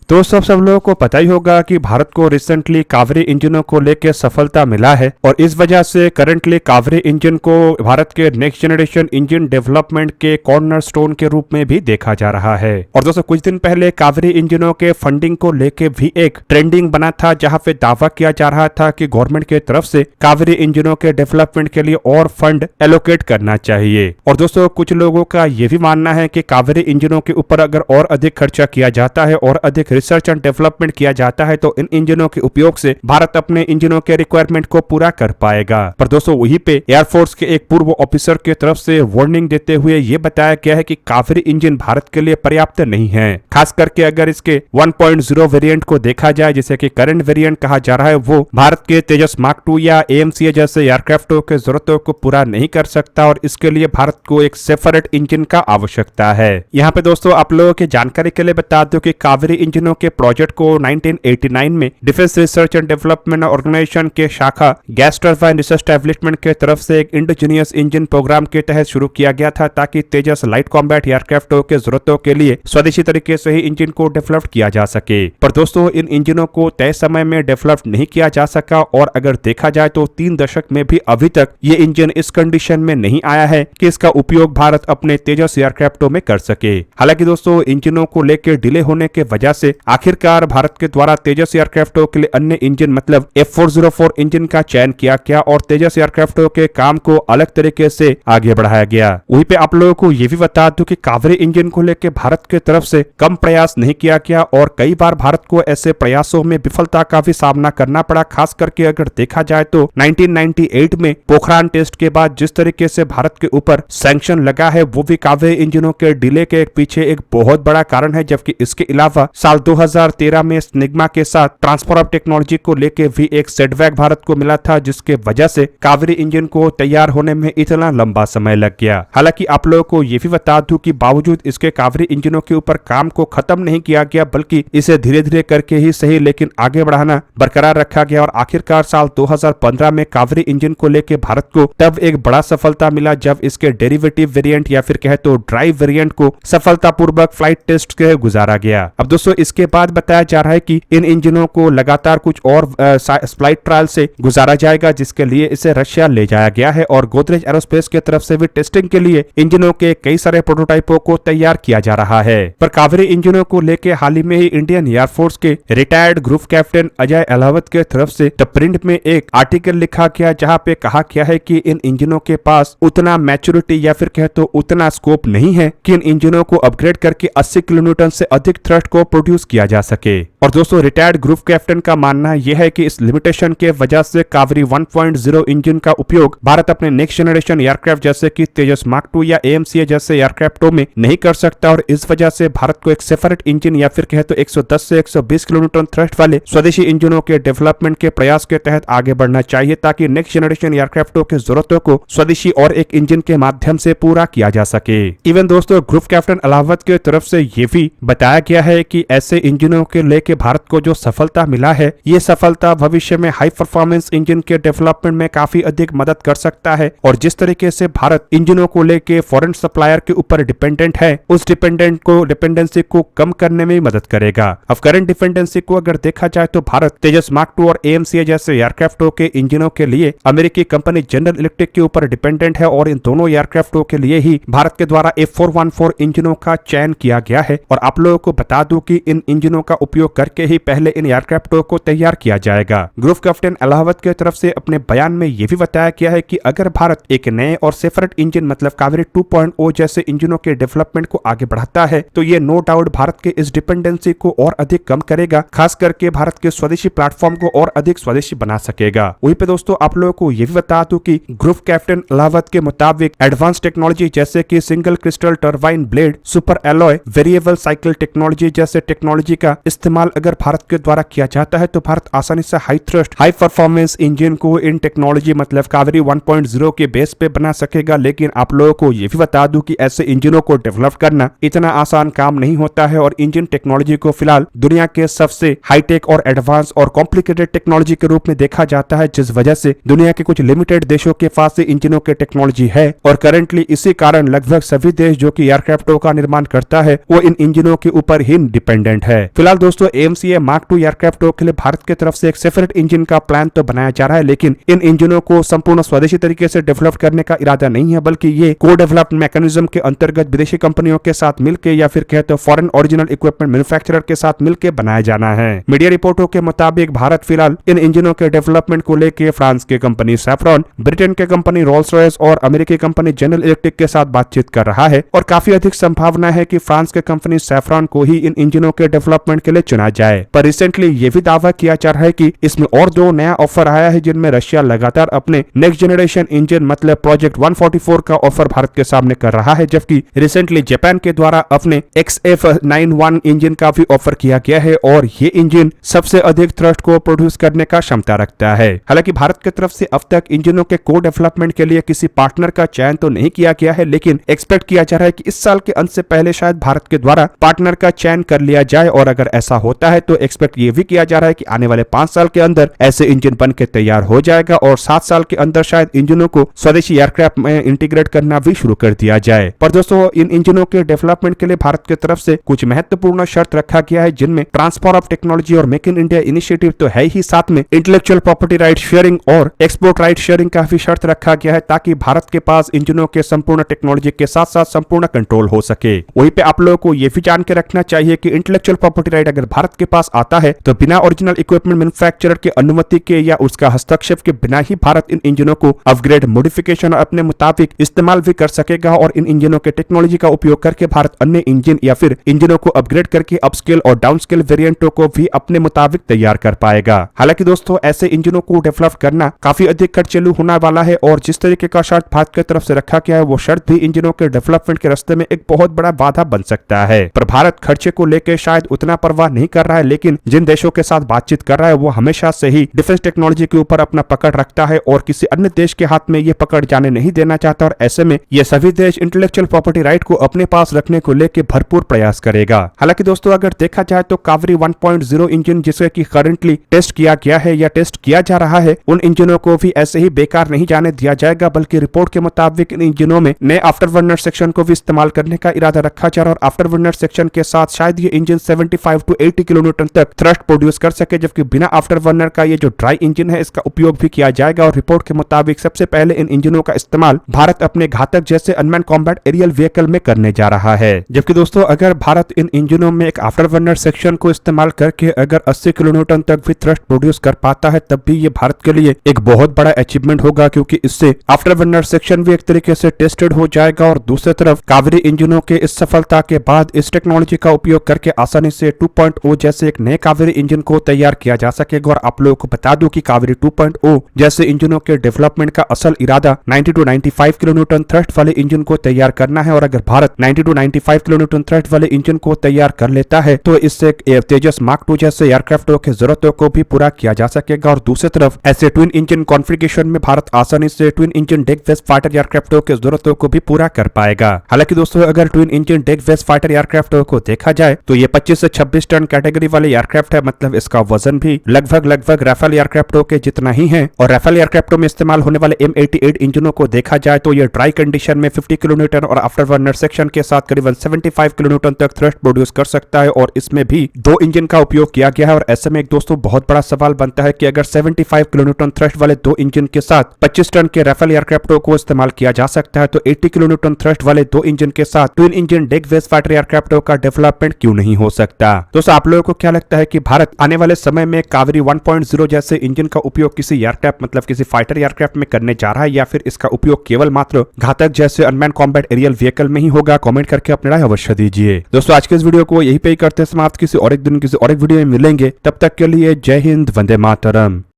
दोस्तों सब लोगों को पता ही होगा कि भारत को रिसेंटली कावेरी इंजनों को लेकर सफलता मिला है और इस वजह से करंटली कावेरी इंजन को भारत के नेक्स्ट जनरेशन इंजन डेवलपमेंट के कॉर्नरस्टोन के रूप में भी देखा जा रहा है। और दोस्तों कुछ दिन पहले कावेरी इंजनों के फंडिंग को लेकर भी एक ट्रेंडिंग बना था, जहां पे दावा किया जा रहा था कि गवर्नमेंट की तरफ से कावेरी इंजनों के डेवलपमेंट के लिए और फंड एलोकेट करना चाहिए। और दोस्तों कुछ लोगों का यह भी मानना है कि कावेरी इंजनों के ऊपर अगर और अधिक खर्चा किया जाता है और अधिक रिसर्च एंड डेवलपमेंट किया जाता है तो इन इंजनों के उपयोग से भारत अपने इंजनों के रिक्वायरमेंट को पूरा कर पाएगा। पर दोस्तों वहीं पे एयरफोर्स के एक पूर्व ऑफिसर की तरफ से वार्निंग देते हुए ये बताया गया है कि कावेरी इंजन भारत के लिए पर्याप्त नहीं है, खास करके अगर इसके 1.0 वेरिएंट को देखा जाए, जिसे कि करंट वेरिएंट कहा जा रहा है, वो भारत के तेजस मार्क 2 या AMCA जैसे एयरक्राफ्टों के जरूरतों को पूरा नहीं कर सकता और इसके लिए भारत को एक सेपरेट इंजन का आवश्यकता है। यहाँ पे दोस्तों आप लोगों की जानकारी के लिए बता दो कि कावेरी इंजनों के प्रोजेक्ट को 1989 में defence research and development organisation के शाखा गैस टरबाइन रिसर्च एस्टैब्लिशमेंट के तरफ से एक इंडिजीनियस इंजन प्रोग्राम के तहत शुरू किया गया था, ताकि तेजस लाइट कॉम्बैट एयरक्राफ्टों के जरूरतों के लिए स्वदेशी तरीके से ही इंजन को डेवलप किया जा सके। पर दोस्तों इन इंजनों को तय समय में डेवलप नहीं किया जा सका और अगर देखा जाए तो 3 दशक में भी अभी तक ये इंजन इस कंडीशन में नहीं आया है कि इसका उपयोग भारत अपने तेजस एयरक्राफ्टों में कर सके। हालांकि दोस्तों इंजनों को लेकर डिले होने के वजह से आखिरकार भारत के द्वारा तेजस एयरक्राफ्टों के लिए अन्य इंजन मतलब F404 इंजन का चयन किया गया और तेजस एयरक्राफ्टों के काम को अलग तरीके से आगे बढ़ाया गया। वहीं पे आप लोगों को ये भी बता दूं कि कावेरी इंजन को लेकर भारत की तरफ से कम प्रयास नहीं किया गया और कई बार भारत को ऐसे प्रयासों में विफलता का भी सामना करना पड़ा। खास करके अगर देखा जाए तो 1998 में पोखरान टेस्ट के बाद जिस तरीके से भारत के ऊपर सैंक्शन लगा है, वो भी कावेरी इंजनों के डिले के पीछे एक बहुत बड़ा कारण है। जबकि इसके अलावा साल 2013 में स्निग्मा के साथ ट्रांसफर ऑफ टेक्नोलॉजी को लेकर भी एक सेटबैक भारत को मिला था, जिसके वजह से कावेरी इंजन को तैयार होने में इतना लंबा समय लग गया। हालांकि आप लोगों को ये भी बता दूं कि बावजूद इसके कावेरी इंजनों के ऊपर काम को खत्म नहीं किया गया, बल्कि इसे धीरे धीरे करके ही सही लेकिन आगे बढ़ाना बरकरार रखा गया और आखिरकार साल 2015 में कावेरी इंजन को लेकर भारत को तब एक बड़ा सफलता मिला जब इसके डेरिवेटिव वेरिएंट या फिर कहे तो ड्राइव वेरिएंट को सफलतापूर्वक फ्लाइट टेस्ट के गुजारा गया। अब दोस्तों इसके बाद बताया जा रहा है कि इन इंजनों को लगातार कुछ और फ्लाइट ट्रायल से गुजारा जाएगा, जिसके लिए इसे रशिया ले जाया गया है और गोदरेज एरोस्पेस की तरफ से भी टेस्टिंग के लिए इंजनों के कई सारे प्रोटोटाइपों को तैयार किया जा रहा है। पर कावेरी इंजनों को लेकर हाल ही में ही इंडियन एयरफोर्स के retired group captain Ajay Ahlawat के तरफ से द प्रिंट में एक आर्टिकल लिखा गया, जहां पे कहा गया है कि इन इंजनों के पास उतना मैच्योरिटी या फिर कहे तो उतना स्कोप नहीं है कि इन इंजनों को अपग्रेड करके 80 किलोन्यूटन से अधिक थ्रस्ट को प्रोड्यूस किया जा सके। और दोस्तों रिटायर्ड ग्रुप कैप्टन का मानना यह है कि इस लिमिटेशन के वजह से कावेरी 1.0 इंजन का उपयोग भारत अपने नेक्स्ट जनरेशन एयरक्राफ्ट जैसे कि तेजस मार्क 2 या AMCA जैसे एयरक्राफ्टों में नहीं कर सकता और इस वजह से भारत को एक सेपरेट इंजन या फिर कहे तो 110 से 120 किलोन्यूटन थ्रस्ट वाले स्वदेशी इंजनों के डेवलपमेंट के प्रयास के तहत आगे बढ़ना चाहिए, ताकि नेक्स्ट जनरेशन एयरक्राफ्टों के जरूरतों को स्वदेशी और एक इंजन के माध्यम से पूरा किया जा सके। इवन दोस्तों ग्रुप कैप्टन अहलावत की तरफ से ये भी बताया गया है कि ऐसे इंजनों के लेके भारत को जो सफलता मिला है, ये सफलता भविष्य में हाई परफॉर्मेंस इंजन के डेवलपमेंट में काफी अधिक मदद कर सकता है और जिस तरीके से भारत इंजनों को लेके फॉरेन सप्लायर के ऊपर डिपेंडेंट है, उस डिपेंडेंसी को कम करने में मदद करेगा। अब करंट डिपेंडेंसी को अगर देखा जाए तो भारत तेजस मार्क 2 और AMCA जैसे एयरक्राफ्टों के इंजनों के लिए अमेरिकी कंपनी जनरल इलेक्ट्रिक के ऊपर डिपेंडेंट है और इन दोनों एयरक्राफ्टों के लिए ही भारत के द्वारा F414 इंजनों का चयन किया गया है। और आप लोगों को बता दूं कि इन इंजनों का उपयोग करके ही पहले इन एयरक्राफ्टों को तैयार किया जाएगा। ग्रुप कैप्टन अहलावत की तरफ से अपने बयान में यह भी बताया गया है कि अगर भारत एक नए और सेपरेट इंजन मतलब कावेरी 2.0 जैसे इंजनों के डेवलपमेंट को आगे बढ़ाता है तो ये नो डाउट भारत के इस डिपेंडेंसी को और अधिक कम करेगा, खास करके भारत के स्वदेशी प्लेटफॉर्म को और अधिक स्वदेशी बना सकेगा। वहीं पे दोस्तों आप लोगों को यह भी बता दूं कि ग्रुप कैप्टन अहलावत के मुताबिक एडवांस टेक्नोलॉजी जैसे कि single crystal turbine blade, super alloy, variable cycle technology जैसे टेक्नोलॉजी का इस्तेमाल अगर भारत के द्वारा किया जाता है तो भारत आसानी से high thrust high performance engine को इन टेक्नोलॉजी मतलब कावेरी 1.0 के बेस पे बना सकेगा। लेकिन आप लोगों को यह भी बता दूं कि ऐसे इंजनों को डेवलप करना इतना आसान काम नहीं होता है और इंजन टेक्नोलॉजी को फिलहाल दुनिया के सबसे हाईटेक और एडवांस और कॉम्प्लिकेटेड टेक्नोलॉजी के रूप में देखा जाता है, जिस वजह से दुनिया के कुछ लिमिटेड देशों के पास इंजनों के टेक्नोलॉजी है और करंटली इसी कारण लगभग सभी देश जो कि एयरक्राफ्टों का निर्माण करता है वो इन इंजनों के ऊपर ही डिपेंडेंट वेरिएंट है। फिलहाल दोस्तों AMCA Mark II एयरक्राफ्ट के लिए भारत की तरफ से एक सेपरेट इंजन का प्लान तो बनाया जा रहा है, लेकिन इन इंजनों को संपूर्ण स्वदेशी तरीके से डेवलप करने का इरादा नहीं है, बल्कि ये को डेवलप्ड मैकेनिज्म के अंतर्गत विदेशी कंपनियों के साथ मिलकर या फिर कहते हैं फॉरेन ओरिजिनल इक्विपमेंट मैन्युफैक्चरर के साथ मिलकर बनाया जाना है। मीडिया रिपोर्टों के मुताबिक भारत फिलहाल इन इंजनों के डेवलपमेंट को लेकर फ्रांस की कंपनी सैफ्रॉन, ब्रिटेन की कंपनी रोल्स रॉयस और अमेरिकी कंपनी जनरल इलेक्ट्रिक के साथ बातचीत कर रहा है और काफी अधिक संभावना है कि फ्रांस की कंपनी सैफ्रॉन को ही इन इंजनों के डेवलपमेंट के लिए चुना जाए। पर रिसेंटली ये भी दावा किया जा रहा है कि इसमें और दो नया ऑफर आया है, जिनमें रशिया लगातार अपने नेक्स्ट जनरेशन इंजन मतलब प्रोजेक्ट 144 का ऑफर भारत के सामने कर रहा है, जबकि रिसेंटली जापान के द्वारा अपने XF91 इंजन का भी ऑफर किया गया है और ये इंजन सबसे अधिक थ्रस्ट को प्रोड्यूस करने का क्षमता रखता है। हालांकि भारत की तरफ से अब तक इंजनों के को डेवलपमेंट के लिए किसी पार्टनर का चयन तो नहीं किया गया है, लेकिन एक्सपेक्ट किया जा रहा है कि इस साल के अंत से पहले शायद भारत के द्वारा पार्टनर का चयन कर लिया जाए और अगर ऐसा होता है तो एक्सपेक्ट ये भी किया जा रहा है कि आने वाले 5 साल के अंदर ऐसे इंजन बन के तैयार हो जाएगा और 7 साल के अंदर शायद इंजनों को स्वदेशी एयरक्राफ्ट में इंटीग्रेट करना भी शुरू कर दिया जाए। पर दोस्तों इन इंजनों के डेवलपमेंट के लिए भारत की तरफ से कुछ महत्वपूर्ण शर्त रखा गया है, जिनमें ट्रांसफर ऑफ टेक्नोलॉजी और मेक इन इंडिया इनिशिएटिव तो है ही, साथ में इंटेलेक्चुअल प्रॉपर्टी राइट शेयरिंग और एक्सपोर्ट राइट शेयरिंग का भी शर्त रखा गया है, ताकि भारत के पास इंजनों के संपूर्ण टेक्नोलॉजी के साथ साथ संपूर्ण कंट्रोल हो सके। वहीं पे आप लोगों को यह भी जान के रखना चाहिए कि इंटेलेक्चुअल प्रॉपर्टी राइट अगर भारत के पास आता है तो बिना ओरिजिनल इक्विपमेंट मैन्युफैक्चरर की अनुमति के या उसका हस्तक्षेप के बिना ही भारत इन इंजनों को अपग्रेड, मॉडिफिकेशन और अपने मुताबिक इस्तेमाल भी कर सकेगा और इन इंजनों के टेक्नोलॉजी का उपयोग करके भारत अन्य इंजन या फिर इंजनों को अपग्रेड करके अपस्केल और डाउनस्केल वेरिएंटों को भी अपने मुताबिक तैयार कर पाएगा। हालांकि दोस्तों ऐसे इंजनों को डेवलप करना काफी अधिक खर्चीलू होने वाला है और जिस तरीके का शर्त भारत की तरफ से रखा गया है वो शर्त भी इंजनों के डेवलपमेंट के रास्ते में एक बहुत बड़ा बाधा बन सकता है। पर भारत खर्चे को लेकर शायद उतना परवाह नहीं कर रहा है, लेकिन जिन देशों के साथ बातचीत कर रहा है वो हमेशा से ही डिफेंस टेक्नोलॉजी के ऊपर अपना पकड़ रखता है और किसी अन्य देश के हाथ में ये पकड़ जाने नहीं देना चाहता और ऐसे में ये सभी देश इंटेलेक्चुअल प्रॉपर्टी राइट को अपने पास रखने को लेकर भरपूर प्रयास करेगा। हालांकि दोस्तों अगर देखा जाए तो कावेरी 1.0 इंजन जिसे कि करंटली टेस्ट किया गया है या टेस्ट किया जा रहा है, उन इंजनों को भी ऐसे ही बेकार नहीं जाने दिया जाएगा, बल्कि रिपोर्ट के मुताबिक इन इंजनों में नए आफ्टर बर्नर सेक्शन को भी इस्तेमाल करने का इरादा रखा जा रहा है और आफ्टर बर्नर सेक्शन के साथ शायद ये इंजन 75 to 80 किलोन्यूटन तक थ्रस्ट प्रोड्यूस कर सके, जबकि बिना आफ्टर बर्नर का ये जो ड्राई इंजन है इसका उपयोग भी किया जाएगा और रिपोर्ट के मुताबिक सबसे पहले इन इंजनों का इस्तेमाल भारत अपने घातक जैसे अनमैन कॉम्बैट एरियल व्हीकल में करने जा रहा है। जबकि दोस्तों अगर भारत इन इंजनों में एक आफ्टर बर्नर सेक्शन को इस्तेमाल करके अगर 80 किलोन्यूटन तक भी थ्रस्ट प्रोड्यूस कर पाता है तब भी ये भारत के लिए एक बहुत बड़ा अचीवमेंट होगा, क्योंकि इससे आफ्टर बर्नर सेक्शन भी एक तरीके से टेस्टेड हो जाएगा और दूसरी तरफ कावेरी इंजनों के इस सफलता के बाद इस टेक्नोलॉजी का उपयोग करके आसानी से 2.0 जैसे एक नए कावेरी इंजन को तैयार किया जा सकेगा। और आप लोगों को बता दूं कि कावेरी 2.0 जैसे इंजनों के डेवलपमेंट का असल इरादा 90 to 95 किलोन्यूटन थ्रस्ट वाले इंजन को तैयार करना है और अगर भारत 90 to 95 किलोन्यूटन थ्रस्ट वाले इंजन को तैयार कर लेता है तो इससे तेजस मार्क II जैसे एयरक्राफ्टों की जरूरतों को भी पूरा किया जा सकेगा और दूसरी तरफ ऐसे ट्विन इंजन कॉन्फ़िगरेशन में भारत आसानी से twin engine deck based fighter एयरक्राफ्टों की जरूरतों को भी पूरा कर पाएगा। हालांकि दोस्तों अगर twin engine deck based fighter एयरक्राफ्टों को देखा जाए तो ये 25 से 26 टन कैटेगरी वाले एयरक्राफ्ट है, मतलब इसका वजन भी लगभग राफेल एयरक्राफ्टों के जितना ही है और राफेल एयरक्राफ्टों में इस्तेमाल होने वाले M88 इंजनों को देखा जाए तो ये ड्राई कंडीशन में 50 किलोन्यूटन और आफ्टर बर्नर सेक्शन के साथ करीबन 75 किलोन्यूटन तक थ्रस्ट प्रोड्यूस कर सकता है और इसमें भी 2 इंजन का उपयोग किया गया है। और ऐसे में एक दोस्तों बहुत बड़ा सवाल बनता है कि अगर 75 किलोन्यूटन थ्रस्ट वाले 2 इंजन के साथ 25 टन के राफेल एयरक्राफ्टों को इस्तेमाल किया जा सकता है तो 80 किलोन्यूटन थ्रस्ट वाले 2 इंजन के साथ twin engine deck based fighter एयरक्राफ्टों का डेवलपमेंट क्यों नहीं हो सकता। दोस्तों आप लोगों को क्या लगता है कि भारत आने वाले समय में कावेरी 1.0 जैसे इंजन का उपयोग किसी एयरक्राफ्ट मतलब किसी फाइटर एयरक्राफ्ट में करने जा रहा है या फिर इसका उपयोग केवल मात्र घातक जैसे अनमैन कॉम्बैट एरियल व्हीकल में ही होगा? कमेंट करके अपनी राय अवश्य दीजिए। दोस्तों आज के इस वीडियो को यहीं पे ही करते समाप्त, किसी और एक दिन किसी और एक वीडियो में मिलेंगे, तब तक के लिए जय हिंद, वंदे मातरम।